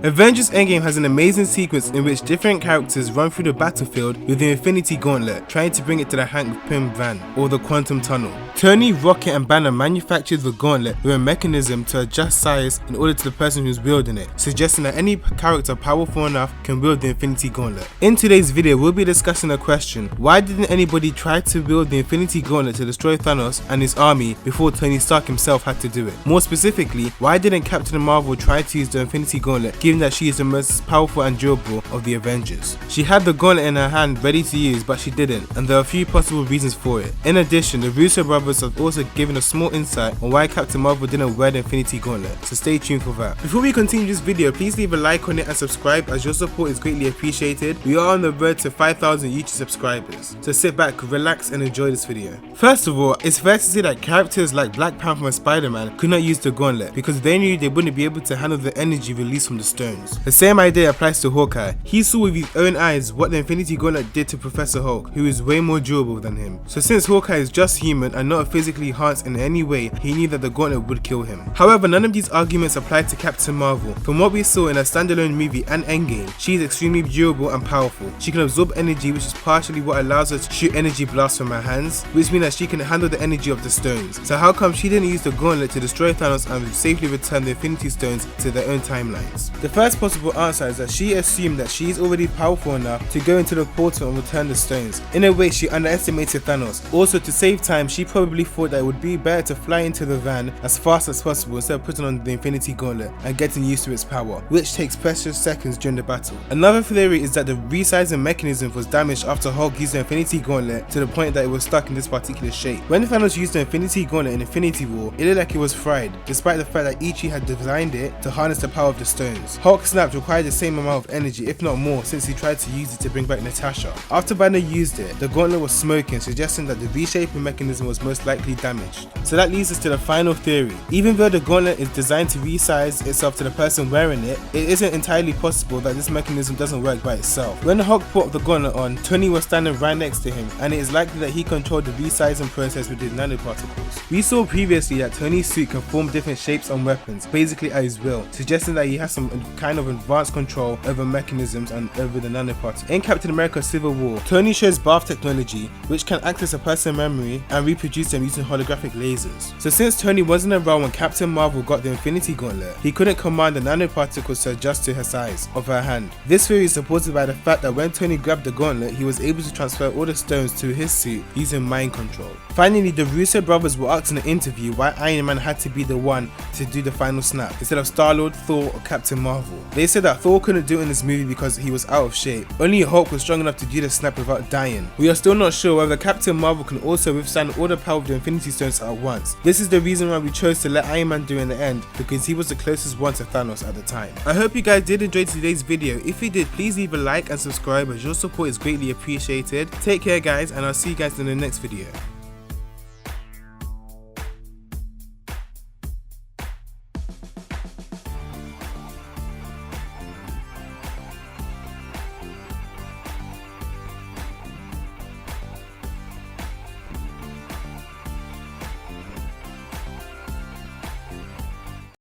Avengers Endgame has an amazing sequence in which different characters run through the battlefield with the Infinity Gauntlet, trying to bring it to the Hank Pym van, or the Quantum Tunnel. Tony, Rocket and Banner manufactured the gauntlet with a mechanism to adjust size in order to the person who's wielding it, suggesting that any character powerful enough can wield the Infinity Gauntlet. In today's video, we'll be discussing the question, why didn't anybody try to wield the Infinity Gauntlet to destroy Thanos and his army before Tony Stark himself had to do it? More specifically, why didn't Captain Marvel try to use the Infinity Gauntlet, given that she is the most powerful and durable of the Avengers? She had the gauntlet in her hand ready to use, but she didn't, and there are a few possible reasons for it. In addition, the Russo brothers have also given a small insight on why Captain Marvel didn't wear the Infinity Gauntlet, so stay tuned for that. Before we continue this video, please leave a like on it and subscribe, as your support is greatly appreciated. We are on the road to 5,000 YouTube subscribers, so sit back, relax and enjoy this video. First of all, it's fair to say that characters like Black Panther and Spider-Man could not use the gauntlet because they knew they wouldn't be able to handle the energy released from the stones. The same idea applies to Hawkeye. He saw with his own eyes what the Infinity Gauntlet did to Professor Hulk, who is way more durable than him. So since Hawkeye is just human and not physically enhanced in any way, he knew that the gauntlet would kill him. However, none of these arguments apply to Captain Marvel. From what we saw in a standalone movie and Endgame, she is extremely durable and powerful. She can absorb energy, which is partially what allows her to shoot energy blasts from her hands, which means that she can handle the energy of the stones. So how come she didn't use the gauntlet to destroy Thanos and safely return the Infinity Stones to their own timelines? The first possible answer is that she assumed that she is already powerful enough to go into the portal and return the stones. In a way, she underestimated Thanos. Also, to save time, she probably thought that it would be better to fly into the van as fast as possible instead of putting on the Infinity Gauntlet and getting used to its power, which takes precious seconds during the battle. Another theory is that the resizing mechanism was damaged after Hulk used the Infinity Gauntlet to the point that it was stuck in this particular shape. When Thanos used the Infinity Gauntlet in Infinity War, it looked like it was fried, despite the fact that Ichi had designed it to harness the power of the stones. Hulk snapped required the same amount of energy, if not more, since he tried to use it to bring back Natasha. After Banner used it, the gauntlet was smoking, suggesting that the reshaping mechanism was most likely damaged. So that leads us to the final theory. Even though the gauntlet is designed to resize itself to the person wearing it, it isn't entirely possible that this mechanism doesn't work by itself. When Hulk put the gauntlet on, Tony was standing right next to him, and it is likely that he controlled the resizing process with his nanoparticles. We saw previously that Tony's suit can form different shapes and weapons, basically at his will, suggesting that he has some kind of advanced control over mechanisms and over the nanoparticles. In Captain America Civil War, Tony shows bath technology, which can access a person's memory and reproduce them using holographic lasers. So since Tony wasn't around when Captain Marvel got the Infinity Gauntlet, he couldn't command the nanoparticles to adjust to her size of her hand. This theory is supported by the fact that when Tony grabbed the gauntlet, he was able to transfer all the stones to his suit using mind control. Finally, the Russo brothers were asked in an interview why Iron Man had to be the one to do the final snap instead of Star-Lord, Thor or Captain Marvel. They said that Thor couldn't do it in this movie because he was out of shape. Only Hulk was strong enough to do the snap without dying. We are still not sure whether Captain Marvel can also withstand all the power of the Infinity Stones at once. This is the reason why we chose to let Iron Man do in the end, because he was the closest one to Thanos at the time. I hope you guys did enjoy today's video. If you did, please leave a like and subscribe, as your support is greatly appreciated. Take care guys, and I'll see you guys in the next video.